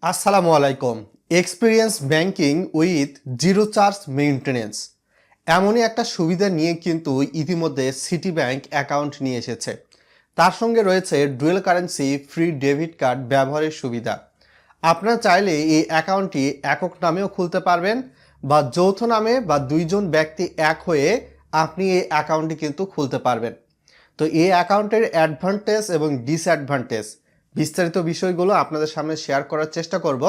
আসসালামু আলাইকুম। Experience banking with zero charge maintenance এমনই একটা সুবিধা নিয়ে কিন্তু ইতিমধ্যে সিটি ব্যাংক অ্যাকাউন্ট নিয়ে এসেছে। তার সঙ্গে রয়েছে dual currency free debit card ব্যবহারের সুবিধা। আপনারা চাইলে এই অ্যাকাউন্টটি একক নামেও খুলতে পারবেন বা যৌথ নামে বা দুইজন ব্যক্তি এক হয়ে আপনি এই অ্যাকাউন্টটি কিন্তু খুলতে পারবেন। তো এই অ্যাকাউন্টের অ্যাডভান্টেজ এবং ডিসঅ্যাডভান্টেজ বিস্তারিত বিষয়গুলো আপনাদের সামনে শেয়ার করার চেষ্টা করব।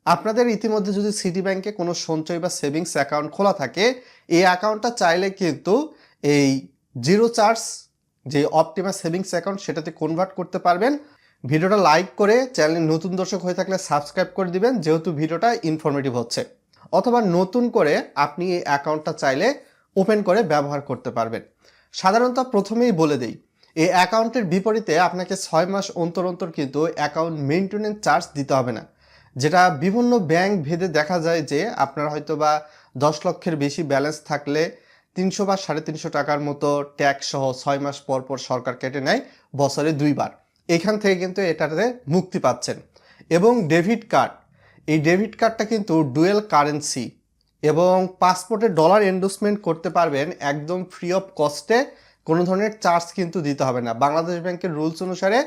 আপনাদের ইতিমধ্যে যদি সিটি ব্যাংকে কোনো সঞ্চয় বা সেভিংস অ্যাকাউন্ট খোলা থাকে, এই অ্যাকাউন্টটা চাইলে কিন্তু এই জিরো চার্জ যে অপটিমাস সেভিংস অ্যাকাউন্ট সেটাতে কনভার্ট করতে পারবেন। ভিডিওটা লাইক করে চ্যানেলে নতুন দর্শক হয়ে থাকলে সাবস্ক্রাইব করে দিবেন, যেহেতু ভিডিওটা ইনফরমেটিভ হচ্ছে। অথবা নতুন করে আপনি এই অ্যাকাউন্টটা চাইলে ওপেন করে ব্যবহার করতে পারবেন। সাধারণত প্রথমেই বলে দেই, এই অ্যাকাউন্টের বিপরীতে আপনাকে 6 মাস অন্তর অন্তর কিন্তু অ্যাকাউন্ট মেইনটেনেন্স চার্জ দিতে হবে না, যেটা বিভিন্ন ব্যাংক ভেদে দেখা যায় যে আপনার হয়তো বা 10 লক্ষের বেশি ব্যালেন্স থাকলে 300 বা 350 টাকার মতো ট্যাক্স সহ 6 মাস পর পর সরকার কেটে নেয় বছরে 2 বার। এখান থেকে কিন্তু এটাতে মুক্তি পাচ্ছেন। এবং ডেবিট কার্ড, এই ডেবিট কার্ডটা কিন্তু ডুয়েল কারেন্সি এবং পাসপোর্টে ডলার এন্ডোর্সমেন্ট করতে পারবেন একদম ফ্রি অফ কস্টে। কোনো ধরনের চার্জ কিন্তু দিতে হবে না। বাংলাদেশ ব্যাংকের রুলস অনুসারে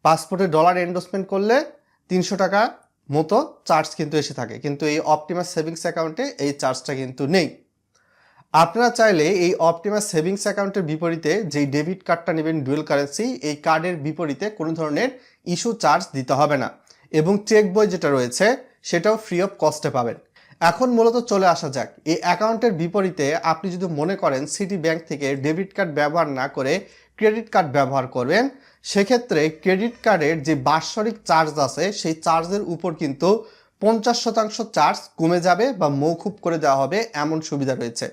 পাসপোর্টে ডলার এন্ডোর্সমেন্ট করলে 300 টাকা মতো চার্জ কিন্তু এসে থাকে, কিন্তু এই অপটিমাস সেভিংস অ্যাকাউন্টে এই চার্জটা কিন্তু নেই। আপনারা চাইলে এই অপটিমাস সেভিংস অ্যাকাউন্টের বিপরীতে যেই ডেবিট কার্ডটা নেবেন ডুয়েল কারেন্সি, এই কার্ডের বিপরীতে কোনো ধরনের ইস্যু চার্জ দিতে হবে না এবং চেক বই যেটা রয়েছে সেটাও ফ্রি অফ কস্টে পাবেন। এখন মূলত চলে আসা যাক, এই অ্যাকাউন্টের বিপরীতে আপনি যদি মনে করেন সিটি ব্যাংক থেকে ডেবিট কার্ড ব্যবহার না করে ক্রেডিট কার্ড ব্যবহার করবেন, সেক্ষেত্রে ক্রেডিট কার্ডের যে বাৎসরিক চার্জ আছে সেই চার্জের উপর কিন্তু 50% চার্জ কমে যাবে বা মৌকুব করে দেওয়া হবে, এমন সুবিধা রয়েছে।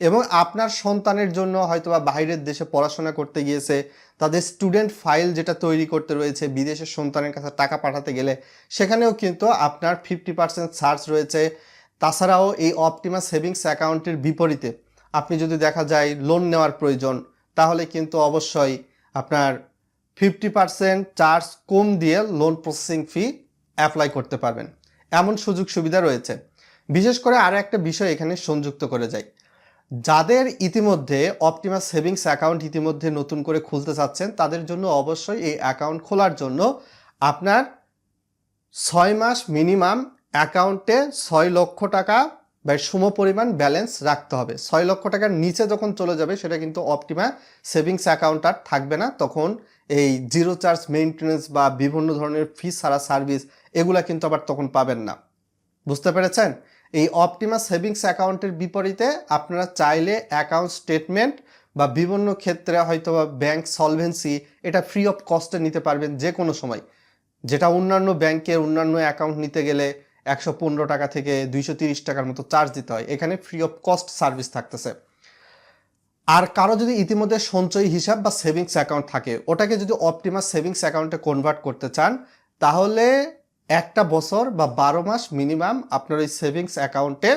এবং আপনার সন্তানের জন্য হয়তোবা বাইরের দেশে পড়াশোনা করতে গিয়েছে, তাদের স্টুডেন্ট ফাইল যেটা তৈরি করতে রয়েছে, বিদেশের সন্তানের কাছে টাকা পাঠাতে গেলে সেখানেও কিন্তু আপনার 50% চার্জ রয়েছে। তাছাড়াও এই অপটিমাস সেভিংস অ্যাকাউন্টের বিপরীতে আপনি যদি দেখা যায় লোন নেওয়ার প্রয়োজন, তাহলে কিন্তু অবশ্যই আপনার 50% চার্জ কম দিয়ে লোন প্রসেসিং ফি অ্যাপ্লাই করতে পারবেন, এমন সুযোগ সুবিধা রয়েছে। বিশেষ করে আরও একটা বিষয় এখানে সংযুক্ত করে যাই, যাদের ইতিমধ্যে অপটিমাস সেভিংস অ্যাকাউন্ট ইতিমধ্যে নতুন করে খুলতে চাচ্ছেন, তাদের জন্য অবশ্যই এই অ্যাকাউন্ট খোলার জন্য আপনার 6 মাস মিনিমাম অ্যাকাউন্টে 6 লক্ষ টাকা বা সমপরিমাণ ব্যালেন্স রাখতে হবে। 6 লক্ষ টাকার নিচে যখন চলে যাবে সেটা কিন্তু অপটিমা সেভিংস অ্যাকাউন্ট আর থাকবে না, তখন এই জিরো চার্জ মেইনটেনেন্স বা বিভিন্ন ধরনের ফি ছাড়া সার্ভিস এগুলা কিন্তু আবার তখন পাবেন না। বুঝতে পেরেছেন? এই অপটিমা সেভিংস অ্যাকাউন্টের বিপরীতে আপনারা চাইলে অ্যাকাউন্ট স্টেটমেন্ট বা বিভিন্ন ক্ষেত্রে হয়তো ব্যাংক সলভেন্সি এটা ফ্রি অফ কস্টে নিতে পারবেন যে কোনো সময়, যেটা অন্যান্য ব্যাংকের অন্যান্য অ্যাকাউন্ট নিতে গেলে 115 টাকা থেকে 230 টাকার মতো চার্জ দিতে হয়, এখানে ফ্রি অফ কস্ট সার্ভিস থাকতেছে। আর কারো যদি ইতিমধ্যে সঞ্চয়ী হিসাব বা সেভিংস অ্যাকাউন্ট থাকে, ওটাকে যদি অপটিমাস সেভিংস অ্যাকাউন্টে কনভার্ট করতে চান, তাহলে একটা বছর বা 12 মাস মিনিমাম আপনার ওই সেভিংস অ্যাকাউন্টে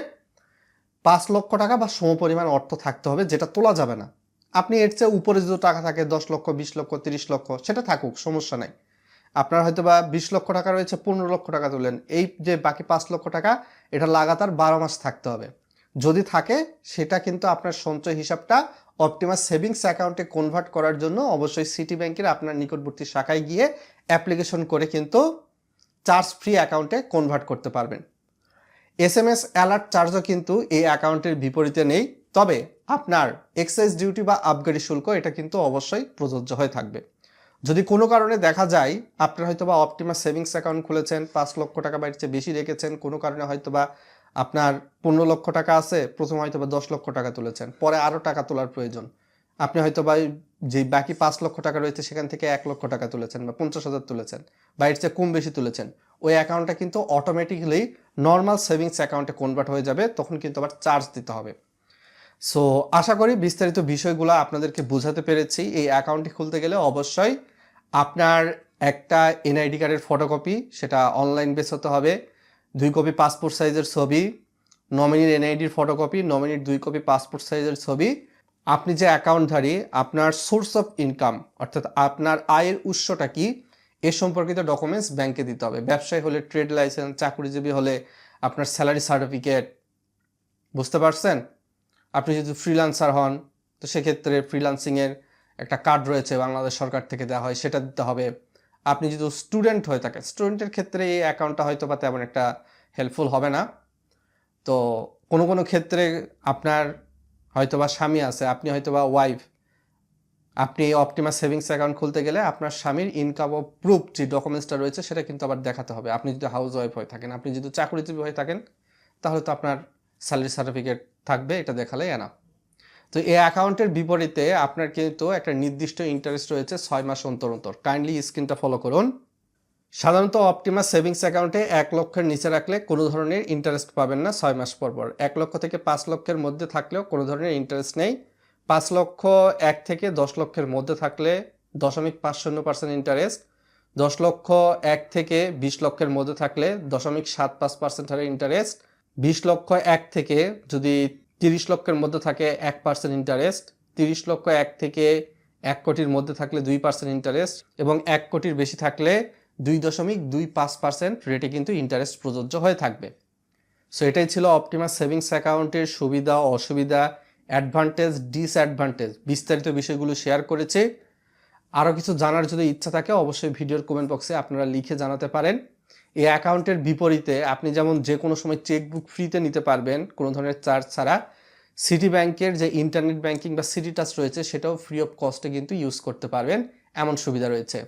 5 লক্ষ টাকা বা সমপরিমাণ অর্থ থাকতে হবে, যেটা তোলা যাবে না। আপনি এর চেয়ে উপরে যদি টাকা থাকে 10 লক্ষ, 20 লক্ষ, 30 লক্ষ, সেটা থাকুক, সমস্যা নাই। আপনার হয়তো বা 20 লক্ষ টাকা রয়েছে, 15 লক্ষ টাকা তুলেন, এই যে বাকি 5 লক্ষ টাকা এটা লাগাতার 12 মাস থাকতে হবে। যদি থাকে সেটা কিন্তু আপনার সঞ্চয় হিসাবটা অপটিমাস সেভিংস অ্যাকাউন্টে কনভার্ট করার জন্য অবশ্যই সিটি ব্যাংকের আপনার নিকটবর্তী শাখায় গিয়ে অ্যাপ্লিকেশন করে কিন্তু চার্জ ফ্রি অ্যাকাউন্টে কনভার্ট করতে পারবেন। SMS অ্যালার্ট চার্জও কিন্তু এই অ্যাকাউন্টের বিপরীতে নেই, তবে আপনার এক্সাইজ ডিউটি বা আবগারি শুল্ক এটা কিন্তু অবশ্যই প্রযোজ্য হয়ে থাকবে। যদি কোনো কারণে দেখা যায় আপনার হয়তো বা অপটিমাস সেভিংস অ্যাকাউন্ট খুলেছেন, 5 লক্ষ টাকা বা এর চেয়ে বেশি রেখেছেন, কোনো কারণে হয়তো বা আপনার 15 লক্ষ টাকা আছে, প্রথম হয়তো বা 10 লক্ষ টাকা তুলেছেন, পরে আরও টাকা তোলার প্রয়োজন, আপনি হয়তো বা যে বাকি 5 লক্ষ টাকা রয়েছে সেখান থেকে 1 লক্ষ টাকা তুলেছেন বা 50,000 তুলেছেন বা এর চেয়ে কম বেশি তুলেছেন, ওই অ্যাকাউন্টটা কিন্তু অটোমেটিক্যালি নর্মাল সেভিংস অ্যাকাউন্টে কনভার্ট হয়ে যাবে, তখন কিন্তু আবার চার্জ দিতে হবে। সো আশা করি বিস্তারিত বিষয়গুলো আপনাদেরকে বোঝাতে পেরেছি। এই অ্যাকাউন্টটি খুলতে গেলে অবশ্যই আপনার একটা এনআইডি কার্ডের ফটোকপি, সেটা অনলাইন বেস হতে হবে, 2 কপি পাসপোর্ট সাইজের ছবি, নমিনির এনআইডির ফটোকপি, নমিনির 2 কপি পাসপোর্ট সাইজের ছবি, আপনি যে অ্যাকাউন্টধারী আপনার সোর্স অফ ইনকাম অর্থাৎ আপনার আয়ের উৎসটা কি এ সম্পর্কিত ডকুমেন্টস ব্যাংকে দিতে হবে। ব্যবসায়ী হলে ট্রেড লাইসেন্স, চাকরিজীবী হলে আপনার স্যালারি সার্টিফিকেট, বুঝতে পারছেন? আপনি যদি ফ্রিল্যান্সার হন তো সেক্ষেত্রে ফ্রিল্যান্সিংয়ের একটা কার্ড রয়েছে বাংলাদেশ সরকার থেকে দেওয়া হয়, সেটা দিতে হবে। আপনি যদি স্টুডেন্ট হয়ে থাকেন, স্টুডেন্টের ক্ষেত্রে এই অ্যাকাউন্টটা হয়তো বা তেমন একটা হেল্পফুল হবে না। তো কোনো কোনো ক্ষেত্রে আপনার হয়তোবা স্বামী আছে, আপনি হয়তোবা ওয়াইফ, আপনি অপটিমাস সেভিংস অ্যাকাউন্ট খুলতে গেলে আপনার স্বামীর ইনকাম ও প্রুফ যে ডকুমেন্টসটা রয়েছে সেটা কিন্তু আবার দেখাতে হবে। আপনি যদি হাউস ওয়াইফ হয়ে থাকেন, আপনি যদি চাকরিজীবী হয়ে থাকেন, তাহলে তো আপনার স্যালারি সার্টিফিকেট থাকবে, এটা দেখালেই এনাফ। তো এই অ্যাকাউন্টের বিপরীতে আপনার কিন্তু একটা নির্দিষ্ট ইন্টারেস্ট রয়েছে 6 মাস অন্তর অন্তর। কাইন্ডলি স্ক্রিনটা ফলো করুন। সাধারণত অপটিমাস সেভিংস অ্যাকাউন্টে 1 লক্ষের নিচে রাখলে কোনো ধরনের ইন্টারেস্ট পাবেন না 6 মাস পর পর। 1 লক্ষ থেকে 5 লক্ষের মধ্যে থাকলেও কোনো ধরনের ইন্টারেস্ট নেই। 5 লক্ষ 1 থেকে 10 লক্ষের মধ্যে থাকলে 0.50% ইন্টারেস্ট। 10 লক্ষ 1 থেকে 20 লক্ষের মধ্যে থাকলে 0.75% হারে ইন্টারেস্ট। 20 লক্ষ 1 থেকে যদি 30 লক্ষের মধ্যে থাকে 1% ইন্টারেস্ট। 30 লক্ষ 1 থেকে 1 কোটির মধ্যে থাকলে 2% ইন্টারেস্ট এবং 1 কোটির বেশি থাকলে 2.25% রেটে কিন্তু ইন্টারেস্ট প্রযোজ্য হয়ে থাকবে। সো এটাই ছিল অপটিমাস সেভিংস অ্যাকাউন্টের সুবিধা, অসুবিধা, অ্যাডভান্টেজ, ডিসঅ্যাডভান্টেজ, বিস্তারিত বিষয়গুলো শেয়ার করেছি। আরও কিছু জানার যদি ইচ্ছা থাকে অবশ্যই ভিডিওর কমেন্ট বক্সে আপনারা লিখে জানাতে পারেন। এই অ্যাকাউন্টের বিপরীতে আপনি যেমন যে কোনো সময় চেকবুক ফ্রিতে নিতে পারবেন কোনো ধরনের চার্জ ছাড়া, সিটি ব্যাংকের যে ইন্টারনেট ব্যাংকিং বা সিটি টাচ রয়েছে সেটাও ফ্রি অফ কস্টে কিন্তু ইউজ করতে পারবেন, এমন সুবিধা রয়েছে।